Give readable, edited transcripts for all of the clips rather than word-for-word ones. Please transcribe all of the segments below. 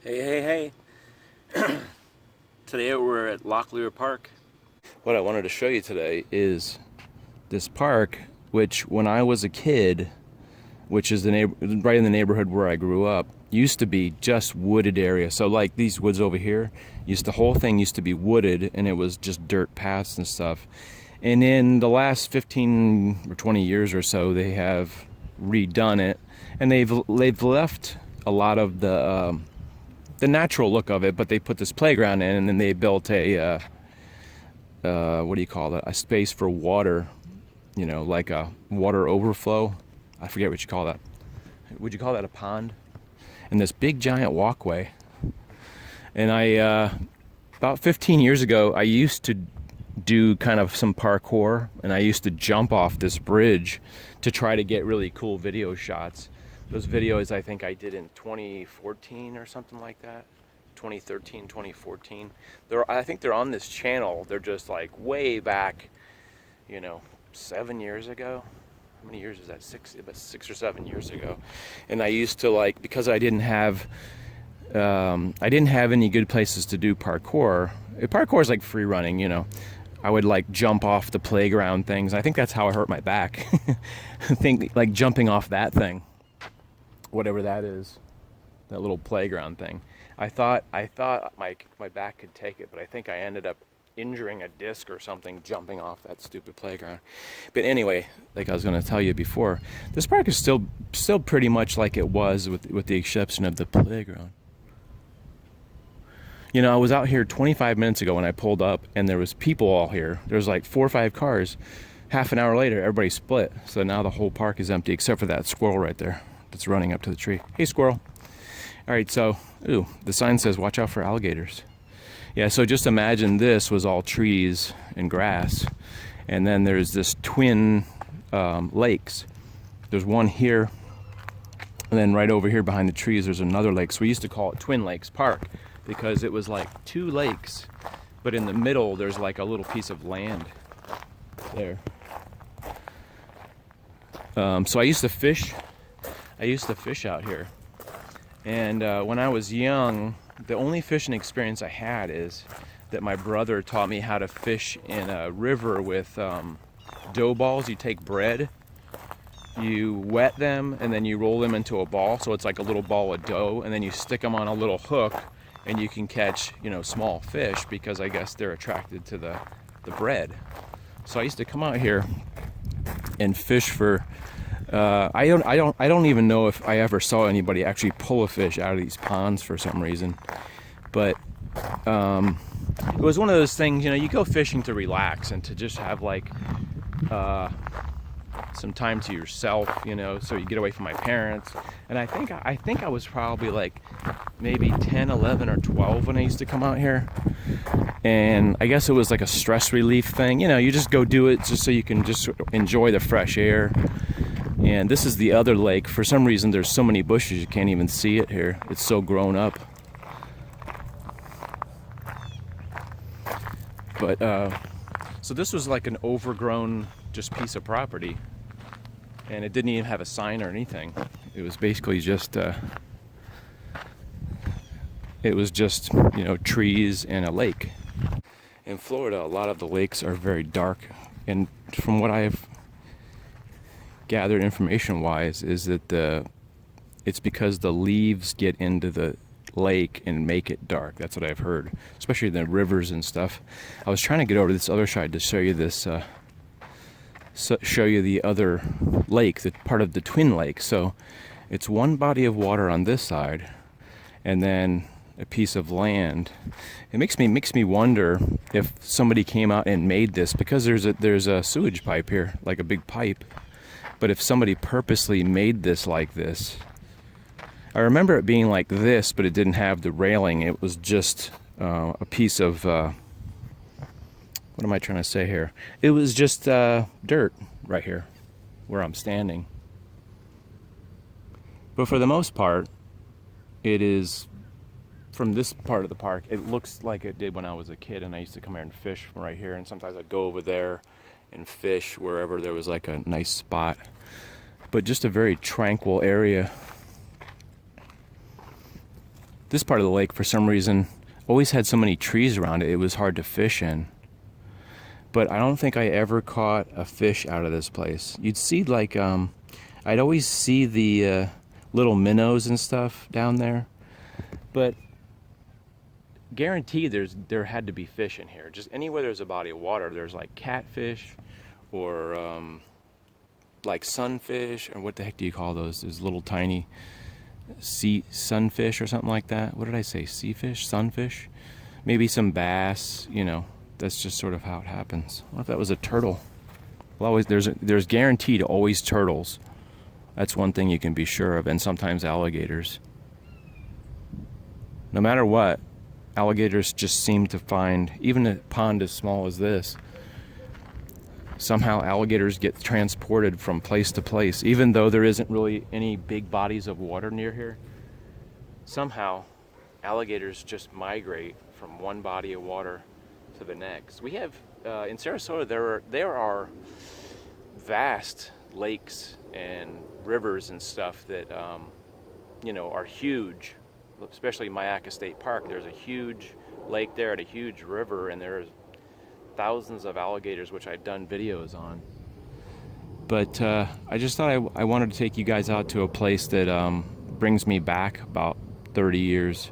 Hey. Today we're at Locklear Park. What I wanted to show you today is this park, which when I was a kid, which is right in the neighborhood where I grew up, used to be just wooded area. So like these woods over here, the whole thing used to be wooded, and it was just dirt paths and stuff. And in the last 15 or 20 years or so, they have redone it, and they've left a lot of the natural look of it, but they put this playground in, and then they built a what do you call it? A space for water, like a water overflow. I forget what you call that. Would you call that a pond? And this big giant walkway. And I about 15 years ago, I used to do kind of some parkour, and I used to jump off this bridge to try to get really cool video shots. Those videos I think I did in 2014 or something like that. 2013, 2014. I think they're on this channel. They're just like way back, 7 years ago. How many years is that? About 6 or 7 years ago. And I used to because I didn't have any good places to do parkour. Parkour is like free running, I would jump off the playground things. I think that's how I hurt my back. I think jumping off that thing, whatever that is, that little playground thing. I thought my back could take it, but I think I ended up injuring a disc or something jumping off that stupid playground. But anyway, like I was going to tell you before, this park is still pretty much like it was, with the exception of the playground. I was out here 25 minutes ago when I pulled up, and there was people all here. There was 4 or 5 cars. Half an hour later, everybody split. So now the whole park is empty except for that squirrel right there that's running up to the tree. Hey, squirrel. All right, so, the sign says, watch out for alligators. Yeah, so just imagine this was all trees and grass, and then there's this twin lakes. There's one here, and then right over here behind the trees, there's another lake. So we used to call it Twin Lakes Park because it was like 2 lakes, but in the middle, there's a little piece of land there. So I used to fish out here. And when I was young, the only fishing experience I had is that my brother taught me how to fish in a river with dough balls. You take bread, you wet them, and then you roll them into a ball. So it's like a little ball of dough, and then you stick them on a little hook, and you can catch, small fish because I guess they're attracted to the bread. So I used to come out here and fish for. I don't even know if I ever saw anybody actually pull a fish out of these ponds for some reason, but it was one of those things. You go fishing to relax and to just have some time to yourself, so you get away from my parents. And I think I was probably maybe 10, 11, or 12 when I used to come out here. And I guess it was a stress relief thing. You just go do it just so you can just enjoy the fresh air. And this is the other lake. For some reason, there's so many bushes you can't even see it here. It's so grown up. But, so this was an overgrown just piece of property. And it didn't even have a sign or anything. It was basically just, trees and a lake. In Florida, a lot of the lakes are very dark. And from what I've gathered information-wise is that it's because the leaves get into the lake and make it dark. That's what I've heard, especially the rivers and stuff. I was trying to get over to this other side to show you this, show you the other lake, the part of the Twin Lake. So it's one body of water on this side, and then a piece of land. It makes me wonder if somebody came out and made this, because there's a sewage pipe here, like a big pipe. But if somebody purposely made this like this, I remember it being like this, but it didn't have the railing. It was just a piece of, what am I trying to say here? It was just dirt right here where I'm standing. But for the most part, it is, from this part of the park, it looks like it did when I was a kid, and I used to come here and fish from right here, and sometimes I'd go over there and fish wherever there was a nice spot. But just a very tranquil area. this part of the lake, for some reason, always had so many trees around it, it was hard to fish in. But I don't think I ever caught a fish out of this place. You'd see like, I'd always see the little minnows and stuff down there. But guaranteed there had to be fish in here. Just anywhere there's a body of water, there's like catfish or like sunfish, or what the heck do you call those? Those little tiny sunfish or something like that. What did I say? Sea fish? Sunfish? Maybe some bass, you know. That's just sort of how it happens. What if that was a turtle? Well, always there's guaranteed always turtles. That's one thing you can be sure of, and sometimes alligators. No matter what, alligators just seem to find, even a pond as small as this, somehow alligators get transported from place to place, even though there isn't really any big bodies of water near here. Somehow, alligators just migrate from one body of water to the next. We have in Sarasota there are vast lakes and rivers and stuff that you know, are huge. Especially Myakka State Park, there's a huge lake there and a huge river, and there's thousands of alligators, which I've done videos on. But I just thought I wanted to take you guys out to a place that brings me back about 30 years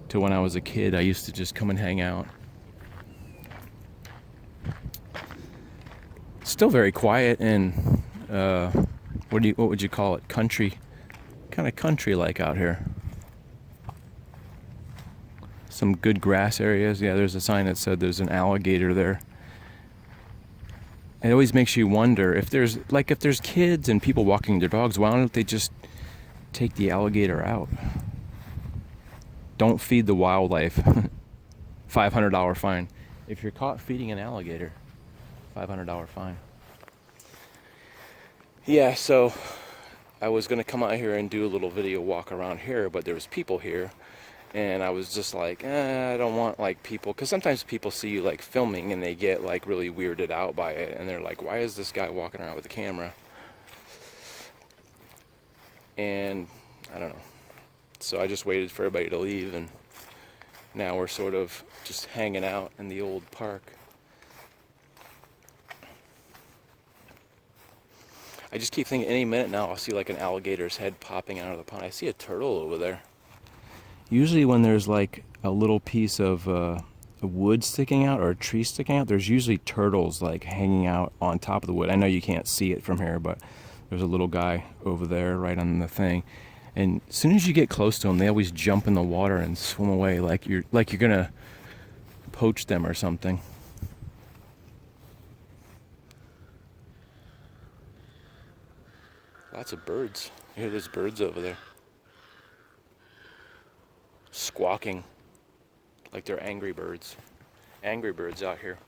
to when I was a kid. I used to just come and hang out. Still very quiet and what would you call it? Country, kind of country-like out here. Some good grass areas. Yeah, there's a sign that said there's an alligator there. It always makes you wonder if there's kids and people walking their dogs, why don't they just take the alligator out? Don't feed the wildlife. $500 fine. If you're caught feeding an alligator, $500 fine. Yeah, so I was gonna come out here and do a little video walk around here, but there was people here, and I was just like, I don't want like people, because sometimes people see you like filming and they get like really weirded out by it, and they're like, why is this guy walking around with a camera? And I don't know. So I just waited for everybody to leave, and now we're sort of just hanging out in the old park. I just keep thinking any minute now I'll see like an alligator's head popping out of the pond. I see a turtle over there. Usually when there's like a little piece of a wood sticking out or a tree sticking out, there's usually turtles like hanging out on top of the wood. I know you can't see it from here, but there's a little guy over there right on the thing. And as soon as you get close to them, they always jump in the water and swim away like you're gonna poach them or something. Lots of birds. You hear those birds over there squawking like they're angry birds. Angry birds out here.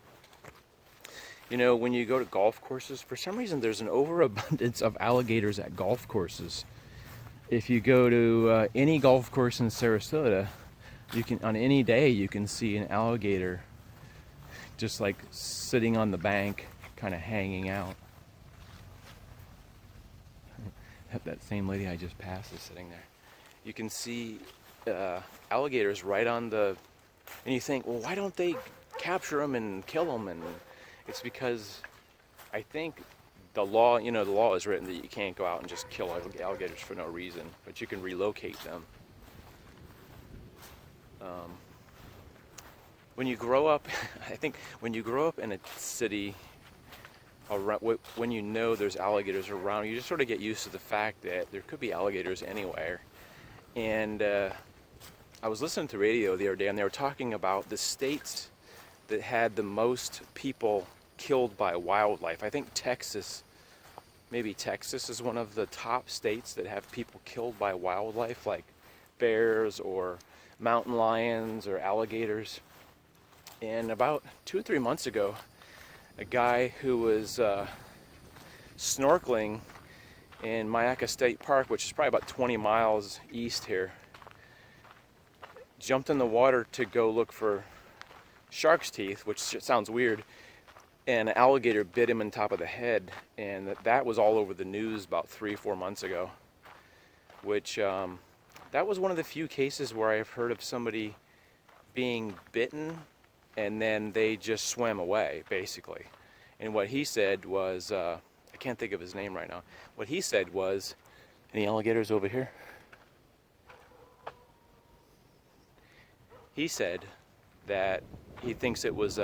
You know, when you go to golf courses, for some reason there's an overabundance of alligators at golf courses. If you go to any golf course in Sarasota, you can, on any day, you can see an alligator just like sitting on the bank, kind of hanging out. That same lady I just passed is sitting there. You can see alligators right on the, and you think, well, why don't they capture them and kill them? And it's because I think the law, you know, the law is written that you can't go out and just kill alligators for no reason, but you can relocate them. When you grow up, I think when you grow up in a city, when you know there's alligators around, you just sort of get used to the fact that there could be alligators anywhere. And I was listening to radio the other day, and they were talking about the states that had the most people killed by wildlife. I think Texas, maybe Texas is one of the top states that have people killed by wildlife, like bears or mountain lions or alligators. And about 2 or 3 months ago, a guy who was snorkeling in Myakka State Park, which is probably about 20 miles east here, jumped in the water to go look for shark's teeth, which sounds weird, and an alligator bit him on top of the head, and that was all over the news about 3 or 4 months ago, which that was one of the few cases where I've heard of somebody being bitten and then they just swam away, basically. And what he said was, I can't think of his name right now. What he said was, any alligators over here? He said that he thinks it was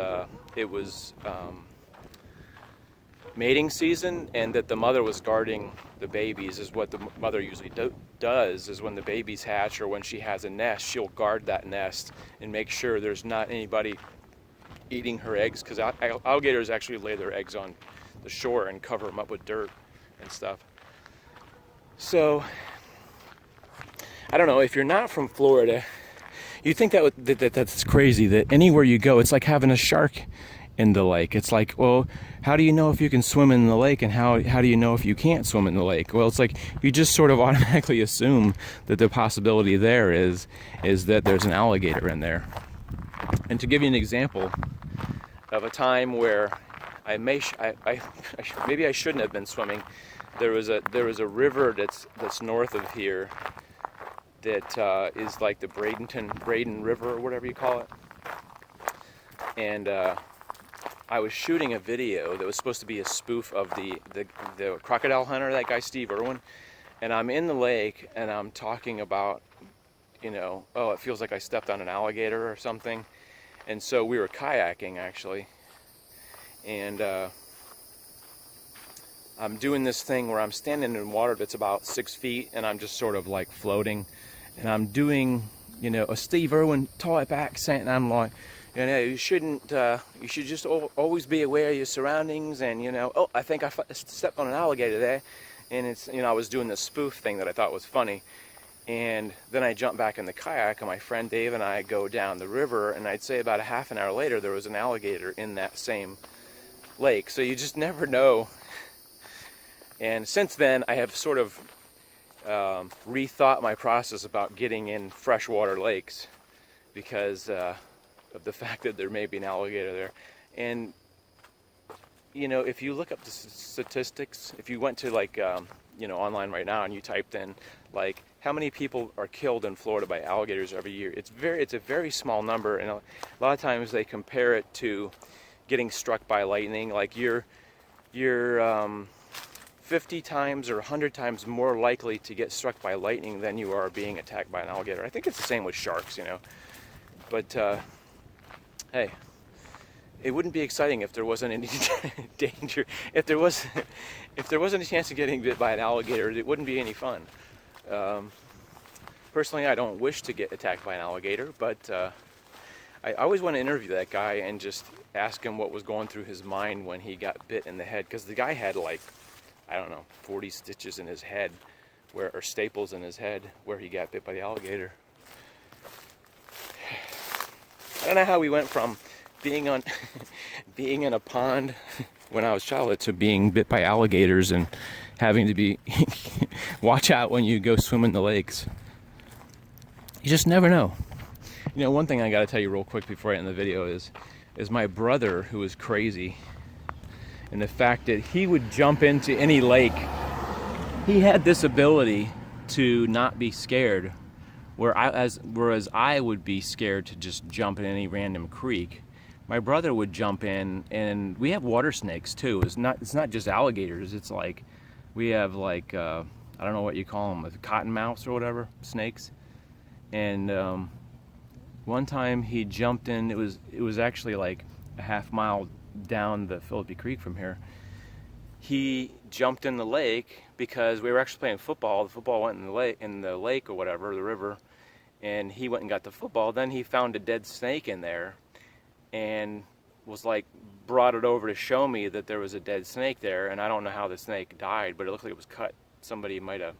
mating season, and that the mother was guarding the babies. Is what the mother usually does, is when the babies hatch or when she has a nest, she'll guard that nest and make sure there's not anybody eating her eggs, because alligators actually lay their eggs on the shore and cover them up with dirt and stuff. So I don't know, if you're not from Florida, you think that's crazy, that anywhere you go, it's like having a shark in the lake. It's like, well, how do you know if you can swim in the lake, and how do you know if you can't swim in the lake? Well, it's like you just sort of automatically assume that the possibility there is that there's an alligator in there. And to give you an example of a time where maybe I shouldn't have been swimming. There was a river that's north of here that is like the Braden River or whatever you call it. And I was shooting a video that was supposed to be a spoof of the crocodile hunter, that guy Steve Irwin. And I'm in the lake and I'm talking about, oh, it feels like I stepped on an alligator or something. And so we were kayaking, actually. And I'm doing this thing where I'm standing in water that's about 6 feet, and I'm just sort of like floating. And I'm doing, a Steve Irwin type accent, and I'm like, you should just always be aware of your surroundings, and oh, I think I stepped on an alligator there. And it's, I was doing this spoof thing that I thought was funny. And then I jumped back in the kayak, and my friend Dave and I go down the river, and I'd say about a half an hour later there was an alligator in that same lake. So you just never know. And since then I have sort of rethought my process about getting in freshwater lakes, because of the fact that there may be an alligator there. And if you look up the statistics, if you went to like online right now and you typed in like how many people are killed in Florida by alligators every year, it's a very small number. And a lot of times they compare it to getting struck by lightning. Like you're 50 times or 100 times more likely to get struck by lightning than you are being attacked by an alligator. I think it's the same with sharks, But hey, it wouldn't be exciting if there wasn't any danger. If there wasn't a chance of getting bit by an alligator, it wouldn't be any fun. Personally, I don't wish to get attacked by an alligator, but I always want to interview that guy and just ask him what was going through his mind when he got bit in the head, because the guy had like, I don't know, 40 stitches in his head, or staples in his head, where he got bit by the alligator. I don't know how we went from being in a pond when I was a child to being bit by alligators and having to be watch out when you go swim in the lakes. You just never know. One thing I got to tell you real quick before I end the video is my brother, who is crazy, and the fact that he would jump into any lake. He had this ability to not be scared, whereas I would be scared to just jump in any random creek. My brother would jump in, and we have water snakes too. It's not just alligators. It's like we have like I don't know what you call them, cottonmouths or whatever, snakes. And one time he jumped in. It was actually like a half mile down the Philippi Creek from here. He jumped in the lake because we were actually playing football. The football went in the lake or whatever, the river, and he went and got the football. Then he found a dead snake in there, and was like, brought it over to show me that there was a dead snake there. And I don't know how the snake died, but it looked like it was cut. Somebody might have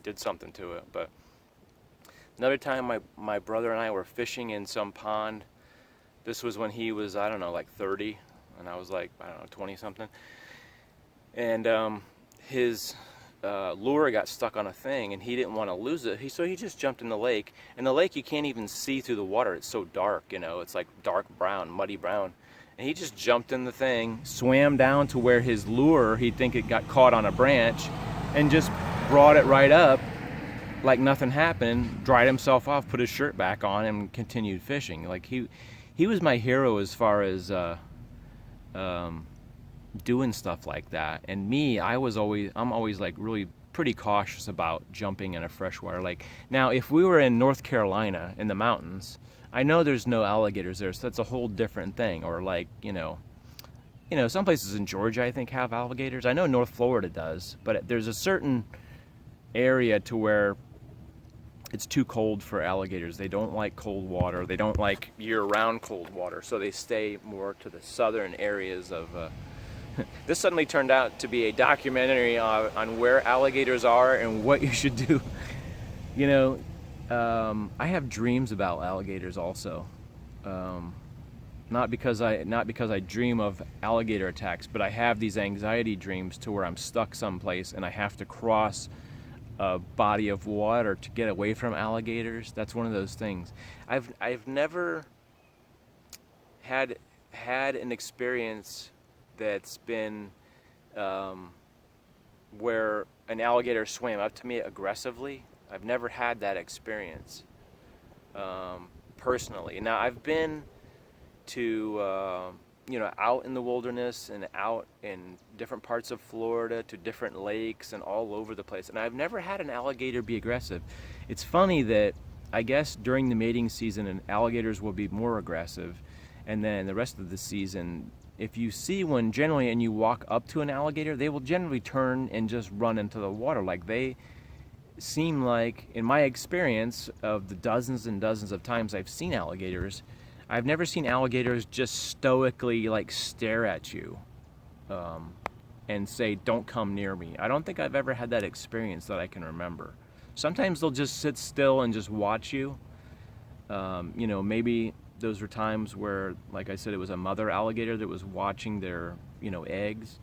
did something to it. But another time my brother and I were fishing in some pond. This was when he was, I don't know, like 30, and I was like, I don't know, 20 something. And his lure got stuck on a thing, and he didn't want to lose it. So he just jumped in the lake. In the lake, you can't even see through the water. It's so dark, it's like dark brown, muddy brown. And he just jumped in the thing, swam down to where his lure, he'd think it got caught on a branch, and just brought it right up like nothing happened, dried himself off, put his shirt back on, and continued fishing. Like he was my hero as far as doing stuff like that. And me, I'm always like really pretty cautious about jumping in a freshwater lake. Now, if we were in North Carolina in the mountains, I know there's no alligators there, so that's a whole different thing. Or like, some places in Georgia I think have alligators. I know North Florida does, but there's a certain area to where it's too cold for alligators. They don't like cold water. They don't like year-round cold water, so they stay more to the southern areas of this suddenly turned out to be a documentary on where alligators are and what you should do. I have dreams about alligators also. Not because I dream of alligator attacks, but I have these anxiety dreams to where I'm stuck someplace and I have to cross a body of water to get away from alligators. That's one of those things. I've never had an experience that's been where an alligator swam up to me aggressively. I've never had that experience personally. Now I've been to out in the wilderness and out in different parts of Florida, to different lakes and all over the place, and I've never had an alligator be aggressive. It's funny that I guess during the mating season alligators will be more aggressive, and then the rest of the season, if you see one generally and you walk up to an alligator, they will generally turn and just run into the water. Like, they seem like, in my experience of the dozens and dozens of times I've seen alligators, I've never seen alligators just stoically like stare at you and say, don't come near me. I don't think I've ever had that experience that I can remember. Sometimes they'll just sit still and just watch you. Maybe those were times where, like I said, it was a mother alligator that was watching their, eggs.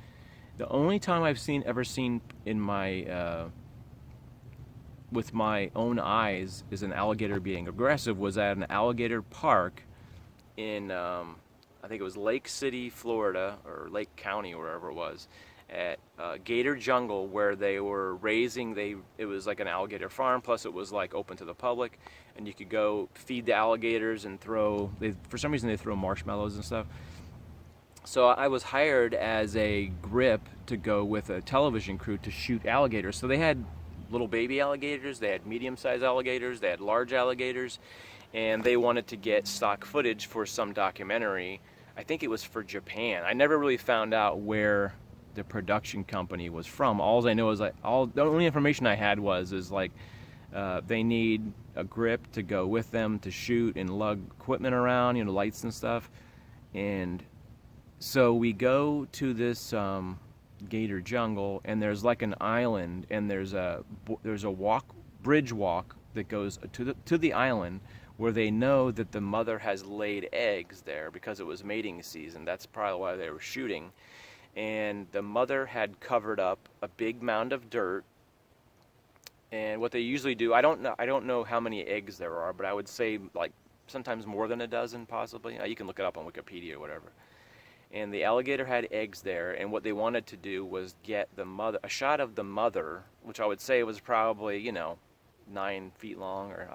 The only time I've ever seen in my, with my own eyes, is an alligator being aggressive was at an alligator park in, I think it was Lake City, Florida, or Lake County, or wherever it was, at Gator Jungle, where they were raising, it was like an alligator farm, plus it was like open to the public, and you could go feed the alligators and for some reason they throw marshmallows and stuff. So I was hired as a grip to go with a television crew to shoot alligators. So they had little baby alligators, they had medium-sized alligators, they had large alligators, and they wanted to get stock footage for some documentary. I think it was for Japan. I never really found out where the production company was from. All I know is the only information I had is they need a grip to go with them to shoot and lug equipment around, lights and stuff. And so we go to this gator jungle, and there's like an island, and there's a bridge walk that goes to the island, where they know that the mother has laid eggs there because it was mating season. That's probably why they were shooting. And the mother had covered up a big mound of dirt. And what they usually do, I don't know how many eggs there are, but I would say like sometimes more than a dozen, possibly. You can look it up on Wikipedia or whatever. And the alligator had eggs there, and what they wanted to do was get a shot of the mother, which I would say was probably 9 feet long, or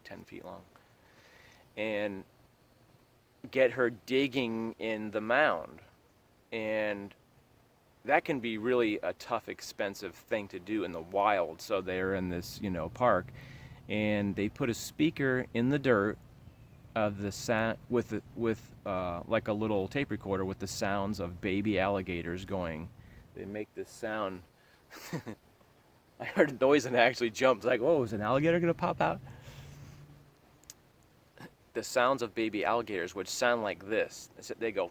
10 feet long, and get her digging in the mound. And that can be really a tough, expensive thing to do in the wild. So they're in this, park, and they put a speaker in the dirt of the sound with like a little tape recorder with the sounds of baby alligators going. They make this sound. I heard a noise and I actually jumped. Like, whoa, is an alligator gonna pop out? The sounds of baby alligators, which sound like this. They go.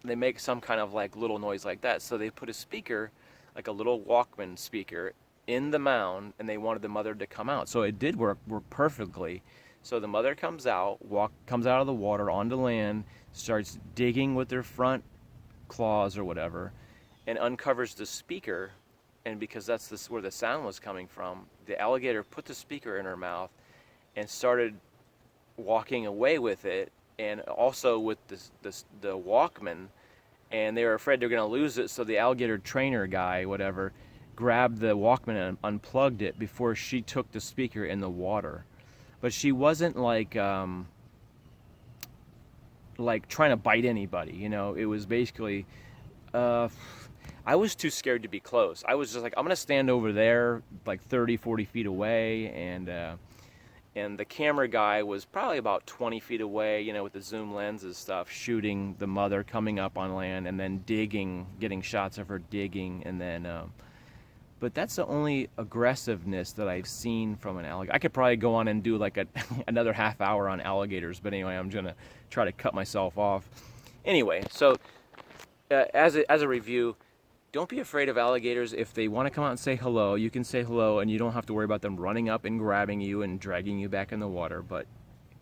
They make some kind of like little noise like that. So they put a speaker, like a little Walkman speaker, in the mound, and they wanted the mother to come out. So it did work perfectly. So the mother comes out of the water onto land, starts digging with their front claws or whatever, and uncovers the speaker. And because that's where the sound was coming from, the alligator put the speaker in her mouth and started walking away with it, and also with the Walkman. And they were afraid they were going to lose it, so the alligator trainer guy, whatever, grabbed the Walkman and unplugged it before she took the speaker in the water. But she wasn't like trying to bite anybody, you know. It was basically, I was too scared to be close. I was just like, I'm gonna stand over there like 30-40 feet away, and the camera guy was probably about 20 feet away, you know, with the zoom lenses stuff, shooting the mother coming up on land and then digging, getting shots of her digging, and then but that's the only aggressiveness that I've seen from an alligator. I could probably go on and do like another half hour on alligators, but anyway, I'm gonna try to cut myself off. Anyway, so as a review, don't be afraid of alligators. If they want to come out and say hello, you can say hello, and you don't have to worry about them running up and grabbing you and dragging you back in the water. But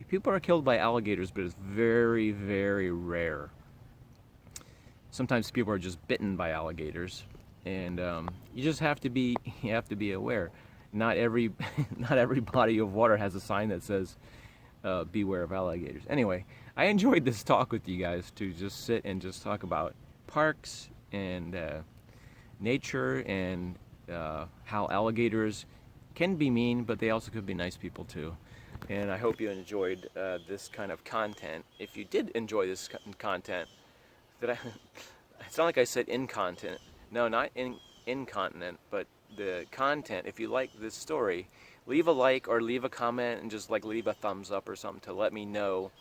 people are killed by alligators, but it's very, very rare. Sometimes people are just bitten by alligators. And you just have to be aware. Not every body of water has a sign that says beware of alligators. Anyway, I enjoyed this talk with you guys, to just sit and just talk about parks and nature, and how alligators can be mean, but they also could be nice people too. And I hope you enjoyed this kind of content. If you did enjoy this content, it's not like I said incontinent. No, not incontinent, but the content. If you like this story, leave a like or leave a comment, and just like leave a thumbs up or something to let me know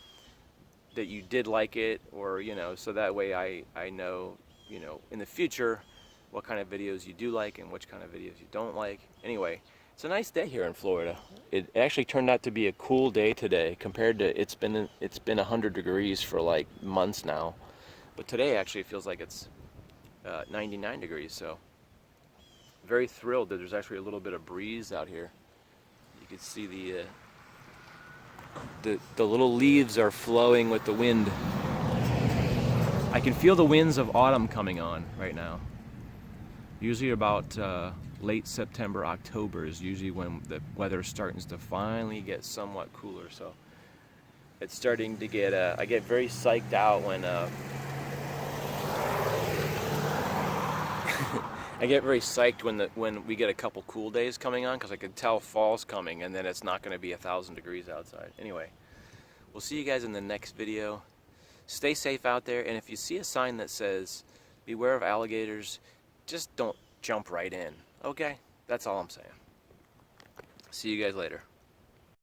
that you did like it, or, you know, so that way I know, you know, in the future what kind of videos you do like and which kind of videos you don't like. Anyway, it's a nice day here in Florida. It actually turned out to be a cool day today compared to it's been 100 degrees for like months now, but today actually feels like it's 99 degrees, so very thrilled that there's actually a little bit of breeze out here. You can see the little leaves are flowing with the wind. I can feel the winds of autumn coming on right now. Usually about late September, October is usually when the weather's starting to finally get somewhat cooler. So it's starting to get, I get very psyched out when I get very psyched when we get a couple cool days coming on, because I can tell fall's coming, and then it's not going to be 1,000 degrees outside. Anyway, we'll see you guys in the next video. Stay safe out there, and if you see a sign that says beware of alligators, just don't jump right in, okay? That's all I'm saying. See you guys later.